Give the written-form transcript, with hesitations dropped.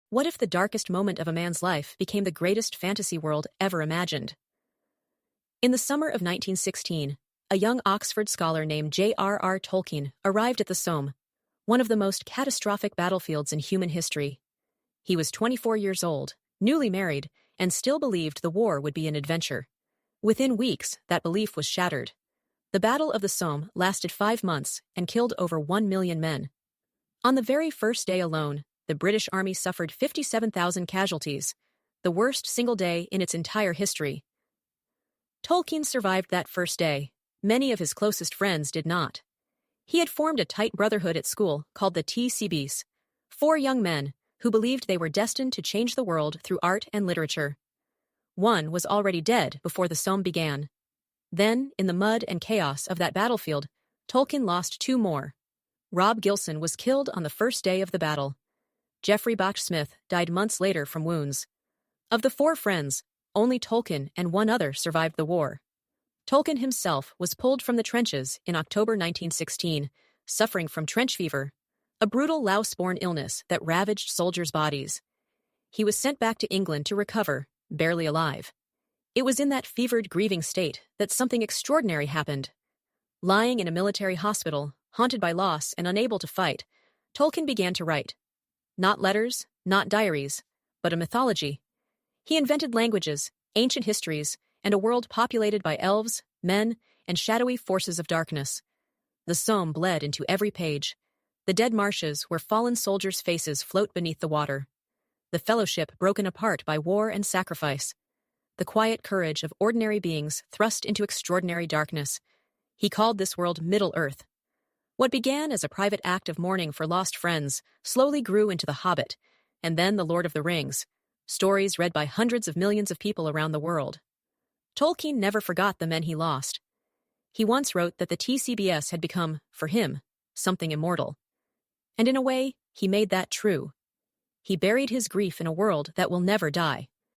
What if the darkest moment of a man's life became the greatest fantasy world ever imagined? In the summer of 1916, a young Oxford scholar named J.R.R. Tolkien arrived at the Somme, one of the most catastrophic battlefields in human history. He was 24 years old, newly married, and still believed the war would be an adventure. Within weeks, that belief was shattered. The Battle of the Somme lasted 5 months and killed over 1 million men. On the very first day alone, the British Army suffered 57,000 casualties, the worst single day in its entire history. Tolkien survived that first day. Many of his closest friends did not. He had formed a tight brotherhood at school called the TCBs, 4 young men who believed they were destined to change the world through art and literature. One was already dead before the Somme began. Then, in the mud and chaos of that battlefield, Tolkien lost 2 more. Rob Gilson was killed on the first day of the battle. Geoffrey Bach Smith died months later from wounds. Of the 4 friends, only Tolkien and 1 other survived the war. Tolkien himself was pulled from the trenches in October 1916, suffering from trench fever, a brutal louse-borne illness that ravaged soldiers' bodies. He was sent back to England to recover, barely alive. It was in that fevered, grieving state that something extraordinary happened. Lying in a military hospital, haunted by loss and unable to fight, Tolkien began to write. Not letters, not diaries, but a mythology. He invented languages, ancient histories, and a world populated by elves, men, and shadowy forces of darkness. The Somme bled into every page. The dead marshes where fallen soldiers' faces float beneath the water. The fellowship broken apart by war and sacrifice. The quiet courage of ordinary beings thrust into extraordinary darkness. He called this world Middle-earth. What began as a private act of mourning for lost friends slowly grew into The Hobbit, and then The Lord of the Rings, stories read by hundreds of millions of people around the world. Tolkien never forgot the men he lost. He once wrote that the TCBS had become, for him, something immortal. And in a way, he made that true. He buried his grief in a world that will never die.